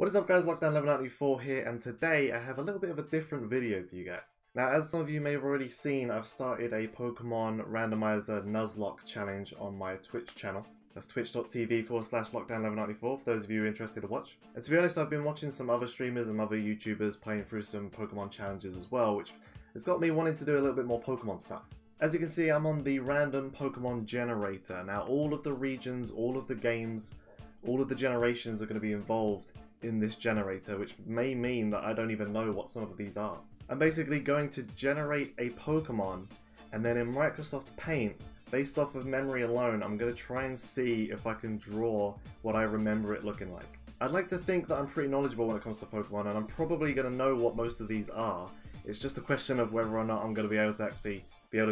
What is up guys, Lockdown1194 here, and today I have a little bit of a different video for you guys. Now, as some of you may have already seen, I've started a Pokemon Randomizer Nuzlocke challenge on my Twitch channel. That's twitch.tv/Lockdown1194 for those of you interested to watch. And to be honest, I've been watching some other streamers and other YouTubers playing through some Pokemon challenges as well, which has got me wanting to do a little bit more Pokemon stuff. As you can see, I'm on the random Pokemon generator. Now, all of the regions, all of the games, all of the generations are going to be involved in this generator, which may mean that I don't even know what some of these are. I'm basically going to generate a Pokemon, and then in Microsoft Paint, based off of memory alone, I'm going to try and see if I can draw what I remember it looking like. I'd like to think that I'm pretty knowledgeable when it comes to Pokemon, and I'm probably going to know what most of these are. It's just a question of whether or not I'm going to be able to actually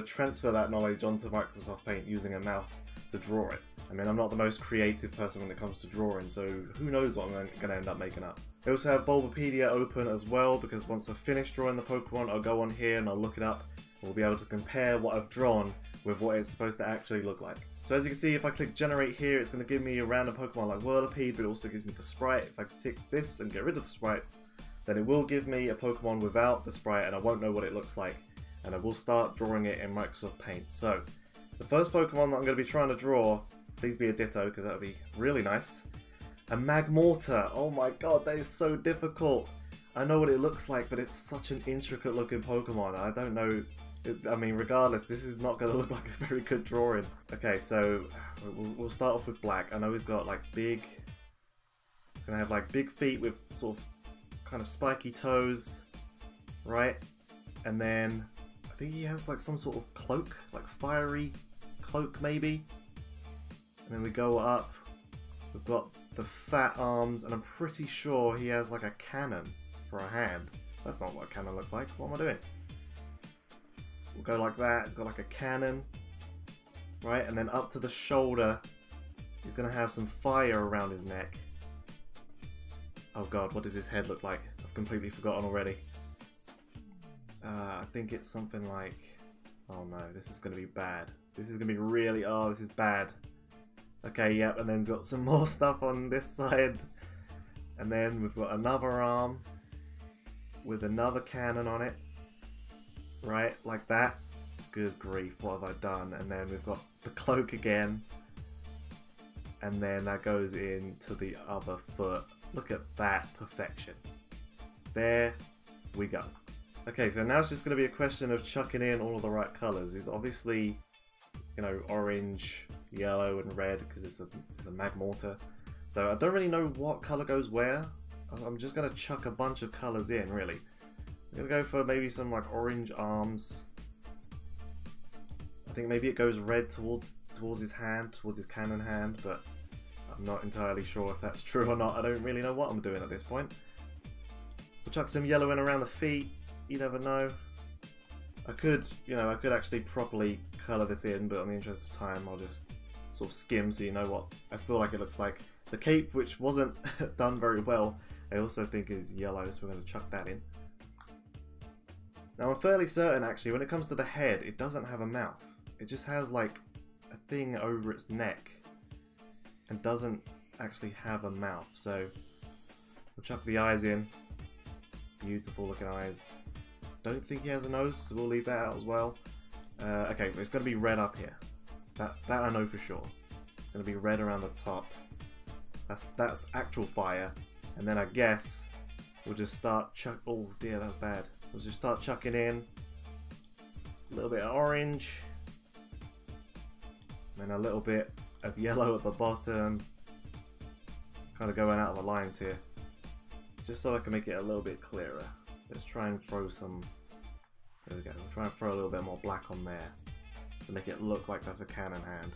transfer that knowledge onto Microsoft Paint using a mouse to draw it. I mean, I'm not the most creative person when it comes to drawing, so who knows what I'm going to end up making up. I also have Bulbapedia open as well, because once I've finished drawing the Pokemon, I'll go on here and I'll look it up. We'll be able to compare what I've drawn with what it's supposed to actually look like. So as you can see, if I click generate here, it's going to give me a random Pokemon like Whirlipede, but it also gives me the sprite. If I tick this and get rid of the sprites, then it will give me a Pokemon without the sprite, and I won't know what it looks like. And I will start drawing it in Microsoft Paint. So, the first Pokemon that I'm going to be trying to draw, please be a Ditto, because that would be really nice. A Magmortar. Oh my god, that is so difficult. I know what it looks like, but it's such an intricate looking Pokemon. I don't know. I mean, regardless, this is not going to look like a very good drawing. Okay, so we'll start off with black. I know he's got like big... He's going to have like big feet with sort of kind of spiky toes, right? And then I think he has like some sort of cloak, like fiery cloak maybe. And then we go up, we've got the fat arms, and I'm pretty sure he has like a cannon for a hand. That's not what a cannon looks like. What am I doing? We'll go like that. It's got like a cannon, right? And then up to the shoulder, he's going to have some fire around his neck. Oh god, what does his head look like? I've completely forgotten already. I think it's something like... Oh no, this is going to be bad. This is going to be really... Oh, this is bad. Okay, yep, and then he's got some more stuff on this side. And then we've got another arm with another cannon on it. Right, like that. Good grief, what have I done? And then we've got the cloak again. And then that goes into the other foot. Look at that perfection. There we go. Okay, so now it's just going to be a question of chucking in all of the right colours. He's obviously, you know, orange, yellow and red because it's a Magmortar. So I don't really know what colour goes where. I'm just going to chuck a bunch of colours in, really. I'm going to go for maybe some like orange arms. I think maybe it goes red towards his hand, towards his cannon hand, but I'm not entirely sure if that's true or not. I don't really know what I'm doing at this point. We'll chuck some yellow in around the feet. You never know. I could actually properly colour this in, but in the interest of time, I'll just sort of skim so you know what I feel like it looks like. The cape, which wasn't done very well, I also think is yellow, so we're going to chuck that in. Now, I'm fairly certain, actually, when it comes to the head, it doesn't have a mouth. It just has, like, a thing over its neck and doesn't actually have a mouth. So, we'll chuck the eyes in. Beautiful looking eyes. Don't think he has a nose, so we'll leave that out as well. Okay, but it's going to be red up here. That I know for sure. It's going to be red around the top. That's actual fire. And then I guess we'll just start oh dear, that's bad. We'll just start chucking in a little bit of orange. And then a little bit of yellow at the bottom. Kind of going out of the lines here. Just so I can make it a little bit clearer. Let's try and throw some... There we go. We'll try and throw a little bit more black on there to make it look like that's a cannon hand.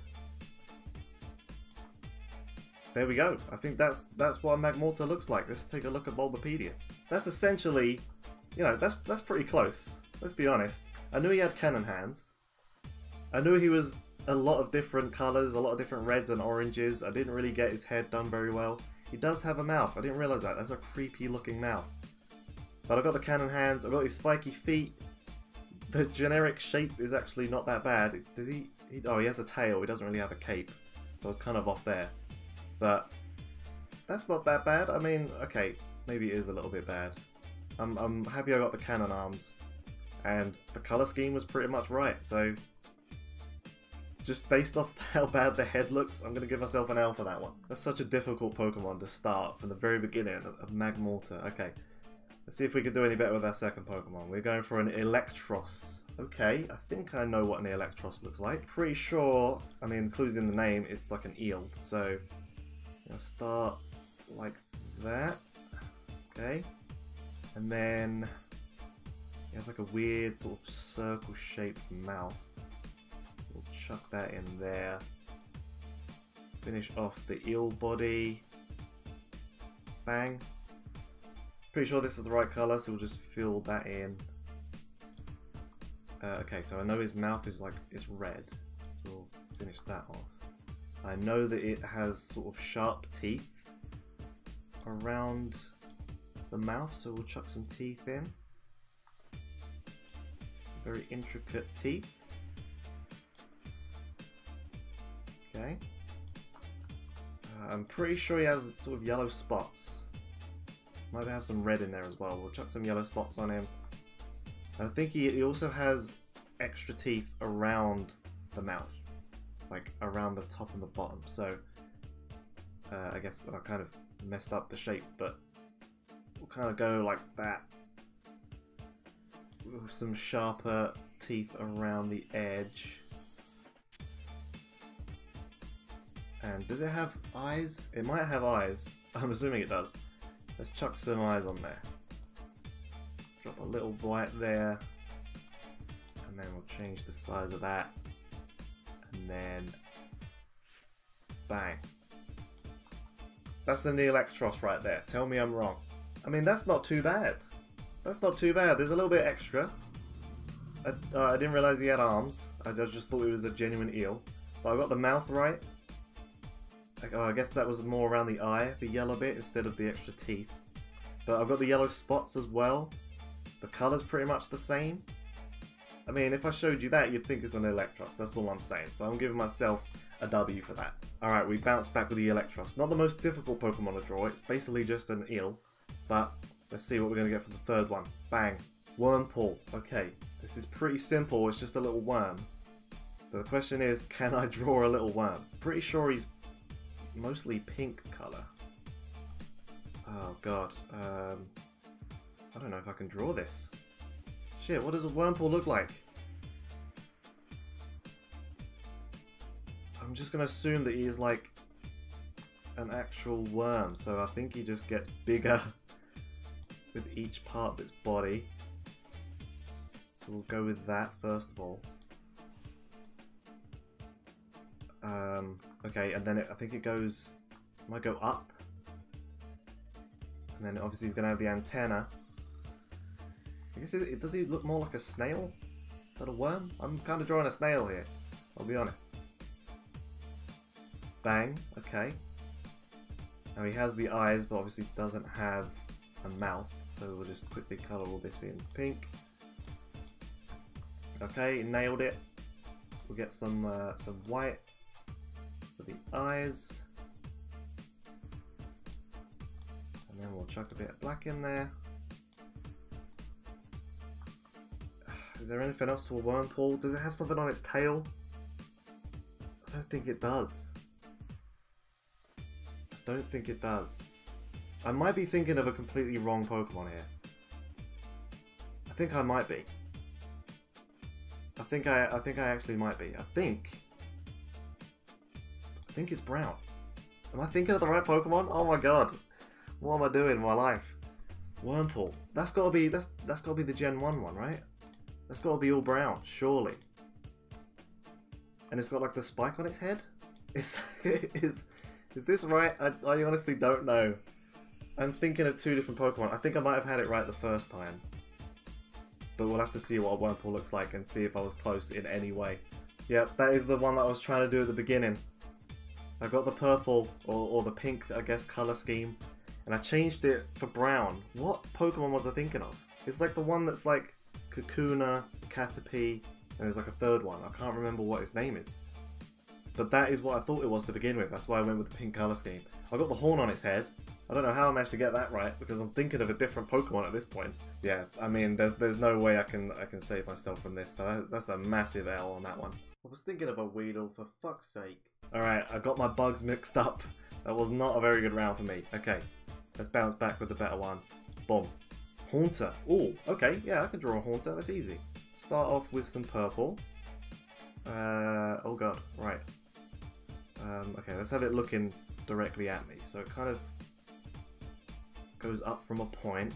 There we go. I think that's what a Magmortar looks like. Let's take a look at Bulbapedia. That's essentially, you know, that's pretty close. Let's be honest. I knew he had cannon hands. I knew he was a lot of different colours, a lot of different reds and oranges. I didn't really get his head done very well. He does have a mouth. I didn't realise that. That's a creepy looking mouth. But I've got the cannon hands, I've got his spiky feet. The generic shape is actually not that bad. Does he oh, he has a tail, he doesn't really have a cape. So I was kind of off there. But That's not that bad. I mean, okay, maybe it is a little bit bad. I'm happy I got the cannon arms, and the color scheme was pretty much right, so just based off how bad the head looks, I'm going to give myself an L for that one. That's such a difficult Pokemon to start from the very beginning of Magmortar. Okay, let's see if we can do any better with our second Pokemon. We're going for an Electros. Okay, I think I know what an Electros looks like. Pretty sure, I mean, clues in the name, it's like an eel. So, I'll start like that. Okay. And then it has like a weird sort of circle-shaped mouth. So we'll chuck that in there. Finish off the eel body. Bang. Pretty sure this is the right colour, so we'll just fill that in. Okay, so I know his mouth is red, so we'll finish that off. I know that it has sort of sharp teeth around the mouth, so we'll chuck some teeth in. Very intricate teeth. Okay. I'm pretty sure he has sort of yellow spots. Might have some red in there as well. We'll chuck some yellow spots on him. I think he also has extra teeth around the mouth, like around the top and the bottom. So I guess I kind of messed up the shape, but we'll kind of go like that with some sharper teeth around the edge. And does it have eyes? It might have eyes. I'm assuming it does. Let's chuck some eyes on there. Drop a little white there. And then we'll change the size of that. And then bang. That's the Electros right there. Tell me I'm wrong. I mean, that's not too bad. That's not too bad. There's a little bit extra. I didn't realize he had arms. I just thought he was a genuine eel. But I got the mouth right. Oh, I guess that was more around the eye, the yellow bit, instead of the extra teeth. But I've got the yellow spots as well. The colour's pretty much the same. I mean, if I showed you that, you'd think it's an Electros. That's all I'm saying. So I'm giving myself a W for that. Alright, we bounced back with the Electros. Not the most difficult Pokemon to draw. It's basically just an eel. But let's see what we're going to get for the third one. Bang. Wurmple. Okay, this is pretty simple. It's just a little worm. But the question is, can I draw a little worm? Pretty sure he's mostly pink colour. Oh god. I don't know if I can draw this. Shit, what does a Wurmple look like? I'm just gonna assume that he is like an actual worm, so I think he just gets bigger with each part of its body. So we'll go with that first of all. Okay, and then I think it goes, might go up. And then obviously he's going to have the antenna. I guess does he look more like a snail than a worm? I'm kind of drawing a snail here, I'll be honest. Bang, okay. Now he has the eyes, but obviously doesn't have a mouth, so we'll just quickly colour all this in pink. Okay, nailed it. We'll get some white for the eyes. And then we'll chuck a bit of black in there. Is there anything else to a Wurmple? Does it have something on its tail? I don't think it does. I don't think it does. I might be thinking of a completely wrong Pokemon here. I think I might be. I think I actually might be. I think it's brown. Am I thinking of the right Pokemon? Oh my god. What am I doing in my life? Wurmple. That's gotta be the Gen 1 one, right? That's gotta be all brown, surely. And it's got like the spike on its head? Is this right? I honestly don't know. I'm thinking of two different Pokemon. I think I might have had it right the first time. But we'll have to see what a Wurmple looks like and see if I was close in any way. Yep, that is the one that I was trying to do at the beginning. I got the purple, or the pink, I guess, colour scheme. And I changed it for brown. What Pokemon was I thinking of? It's like the one that's like Kakuna, Caterpie, and there's like a third one. I can't remember what its name is. but that is what I thought it was to begin with. That's why I went with the pink color scheme. I got the horn on its head. I don't know how I managed to get that right, because I'm thinking of a different Pokemon at this point. Yeah, I mean, there's no way I can save myself from this, so that's a massive L on that one. I was thinking of a Weedle, for fuck's sake. Alright, I got my bugs mixed up. That was not a very good round for me. Okay, let's bounce back with the better one. Boom. Haunter. Oh, okay, yeah, I can draw a Haunter, that's easy. Start off with some purple. Oh god, right. Okay, let's have it looking directly at me. So it kind of goes up from a point.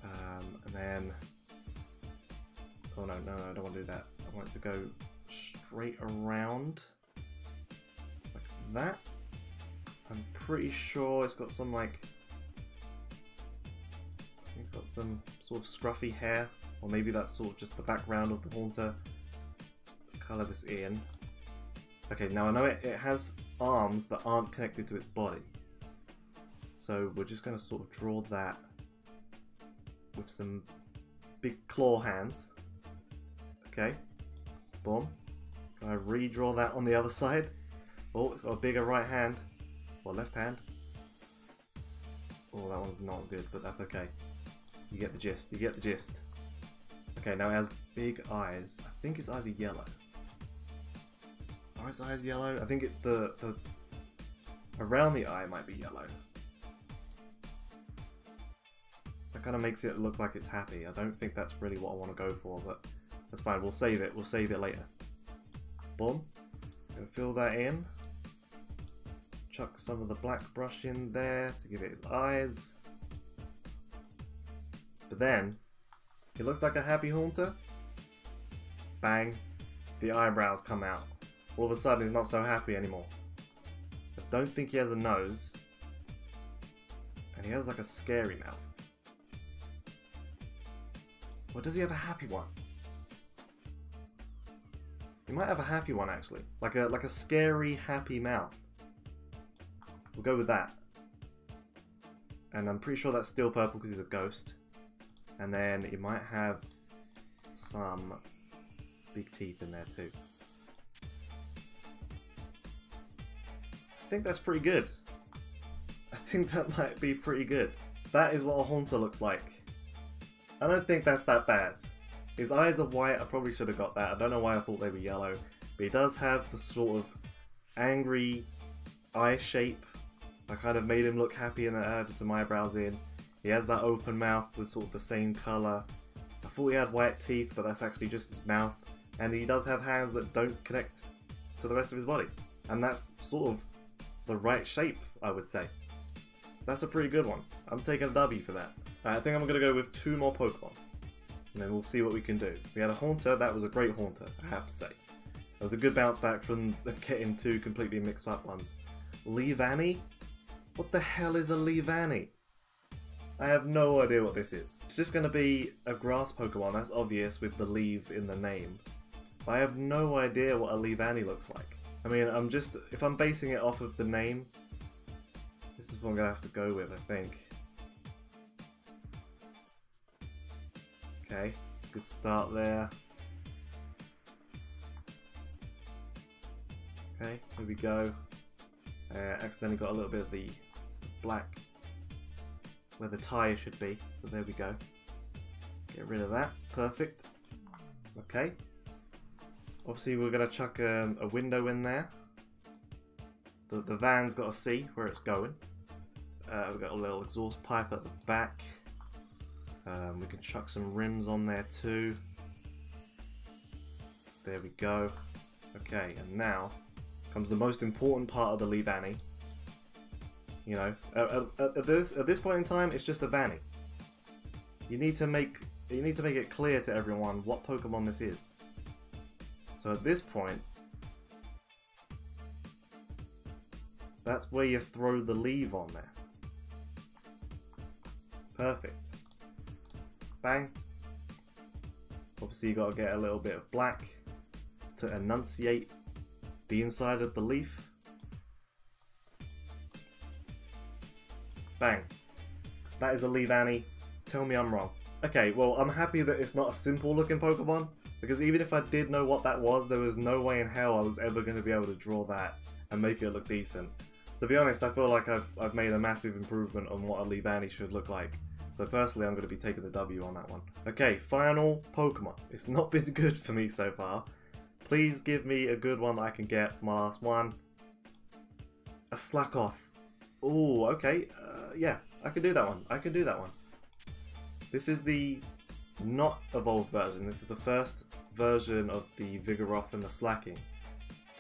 And then... Oh no, I don't want to do that. I want it to go straight around. Like that. I'm pretty sure it's got some like... It's got some sort of scruffy hair. Or maybe that's sort of just the background of the Haunter. Let's colour this in. Okay, now I know it has arms that aren't connected to its body. So we're just going to sort of draw that with some big claw hands. Okay, boom. Can I redraw that on the other side? Oh, it's got a bigger right hand. Or left hand. Oh, that one's not as good, but that's okay. You get the gist, you get the gist. Okay, now it has big eyes. I think its eyes are yellow. Are its eyes yellow? I think the around the eye might be yellow. That kind of makes it look like it's happy. I don't think that's really what I want to go for, but that's fine. We'll save it. We'll save it later. Boom. Gonna fill that in. Chuck some of the black brush in there to give it its eyes. But then, it looks like a happy Haunter. Bang. The eyebrows come out. All of a sudden, he's not so happy anymore. I don't think he has a nose. And he has like a scary mouth. Or does he have a happy one? He might have a happy one actually. Like a scary, happy mouth. We'll go with that. And I'm pretty sure that's still purple because he's a ghost. And then he might have some big teeth in there too. I think that's pretty good. I think that might be pretty good. That is what a Haunter looks like. I don't think that's that bad. His eyes are white, I probably should have got that. I don't know why I thought they were yellow. But he does have the sort of angry eye shape. I kind of made him look happy and I added some eyebrows in. He has that open mouth with sort of the same colour. I thought he had white teeth, but that's actually just his mouth. And he does have hands that don't connect to the rest of his body. And that's sort of the right shape, I would say. That's a pretty good one. I'm taking a W for that. I think I'm going to go with 2 more Pokemon. And then we'll see what we can do. We had a Haunter, that was a great Haunter, I have to say. It was a good bounce back from getting 2 completely mixed up ones. Leavanny? What the hell is a Leavanny? I have no idea what this is. It's just going to be a grass Pokemon, that's obvious with the leaf in the name. I have no idea what a Leavanny looks like. I mean, if I'm basing it off of the name, this is what I'm going to have to go with, I think. Okay, it's a good start there. Okay, here we go. Accidentally got a little bit of the black where the tie should be, so there we go. Get rid of that, perfect. Okay. Obviously we're going to chuck a window in there. The van's got to see where it's going. We've got a little exhaust pipe at the back. We can chuck some rims on there too. There we go. Okay, and now comes the most important part of the Leavanny. You know, at this point in time, it's just a Vanny. You need to make it clear to everyone what Pokemon this is. So at this point, that's where you throw the leaf on there. Perfect. Bang. Obviously you got to get a little bit of black to enunciate the inside of the leaf. Bang. That is a Leavanny. Tell me I'm wrong. Okay, well I'm happy that it's not a simple looking Pokemon, Because even if I did know what that was, there was no way in hell I was ever going to be able to draw that and make it look decent. To be honest, I feel like I've made a massive improvement on what a Leavanny should look like. So personally, I'm going to be taking the W on that one. Okay, final Pokemon. It's not been good for me so far. Please give me a good one that I can get for my last one. A Slakoth. Ooh, okay. Yeah, I can do that one. I can do that one. This is the not evolved version. This is the first version of the Vigoroth and the Slaking.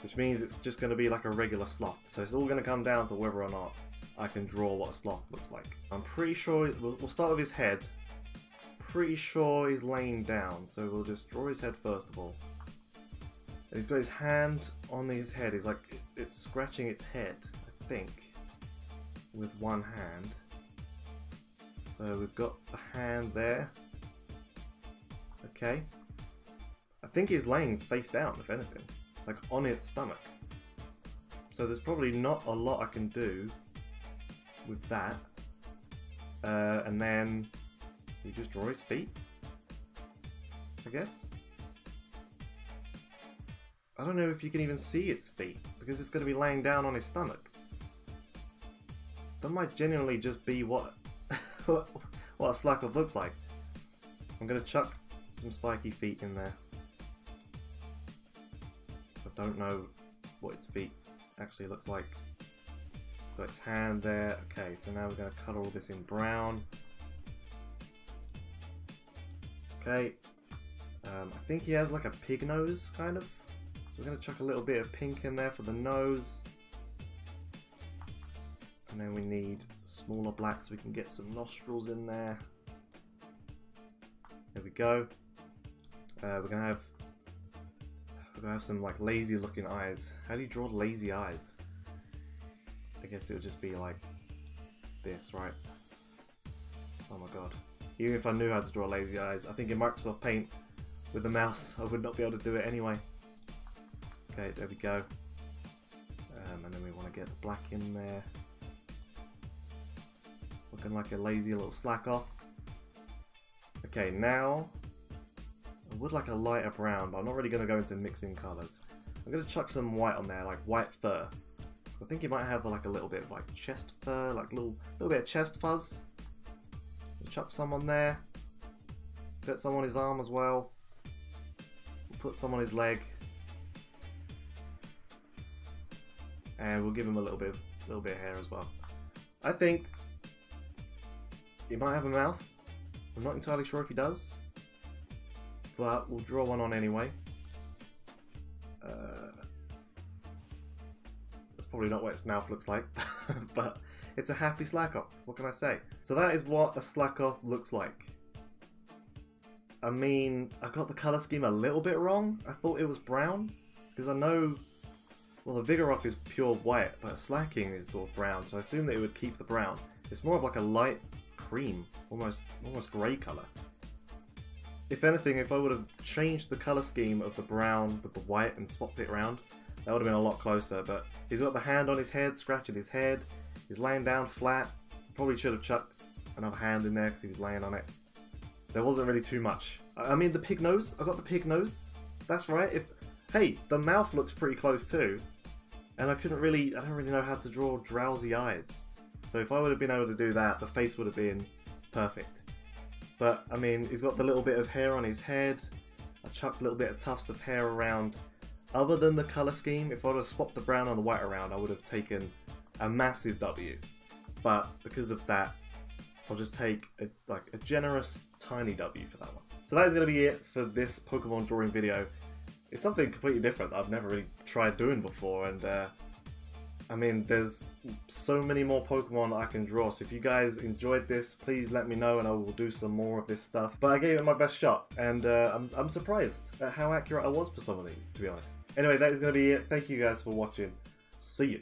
Which means it's just going to be like a regular sloth. So it's all going to come down to whether or not I can draw what a sloth looks like. I'm pretty sure, we'll start with his head. Pretty sure he's laying down, so we'll just draw his head first of all. And he's got his hand on his head, he's like, it's scratching its head, I think, with one hand. So we've got the hand there. Okay. I think he's laying face down, if anything. Like on its stomach. So there's probably not a lot I can do with that. And then we just draw his feet, I guess. I don't know if you can even see its feet because it's going to be laying down on his stomach. That might genuinely just be what what a Slakoth looks like. I'm going to chuck some spiky feet in there. I don't know what its feet actually looks like. Got its hand there. Okay, so now we're going to color all this in brown. Okay. I think he has like a pig nose, kind of. So we're going to chuck a little bit of pink in there for the nose. And then we need smaller black so we can get some nostrils in there. There we go. We're going to have some like lazy looking eyes. How do you draw lazy eyes? I guess it would just be like this, right? Oh my god. Even if I knew how to draw lazy eyes, I think in Microsoft Paint with the mouse I would not be able to do it anyway. Okay, there we go. And then we want to get the black in there. Looking like a lazy little Slakoth. Okay, now I would like a lighter brown, but I'm not really going to go into mixing colours. I'm going to chuck some white on there, like white fur. I think he might have like a little bit of like chest fur, like little bit of chest fuzz. We'll chuck some on there. Put some on his arm as well. We'll put some on his leg. And we'll give him a little bit of hair as well. I think he might have a mouth. I'm not entirely sure if he does, but we'll draw one on anyway. That's probably not what its mouth looks like, but it's a happy Slakoth. What can I say? So that is what a Slakoth looks like. I mean, I got the colour scheme a little bit wrong. I thought it was brown, because I know, well, the Vigoroth is pure white, but Slaking is sort of brown, so I assume that it would keep the brown. It's more of like a light cream, almost grey colour. If anything, if I would have changed the colour scheme of the brown with the white and swapped it around, that would have been a lot closer, but he's got the hand on his head, scratching his head, he's laying down flat. Probably should have chucked another hand in there because he was laying on it. There wasn't really too much. I mean, the pig nose, I got the pig nose. That's right. Hey, the mouth looks pretty close too. And I don't really know how to draw drowsy eyes. So if I would have been able to do that, the face would have been perfect. But, I mean, he's got the little bit of hair on his head. I chucked a little bit of tufts of hair around. Other than the colour scheme, if I would have swapped the brown and the white around, I would have taken a massive W. But because of that, I'll just take a generous tiny W for that one. So that is going to be it for this Pokemon drawing video. It's something completely different that I've never really tried doing before, and I mean, there's so many more Pokemon I can draw, so if you guys enjoyed this, please let me know and I will do some more of this stuff. But I gave it my best shot, and I'm surprised at how accurate I was for some of these, to be honest. Anyway, that is going to be it. Thank you guys for watching. See you.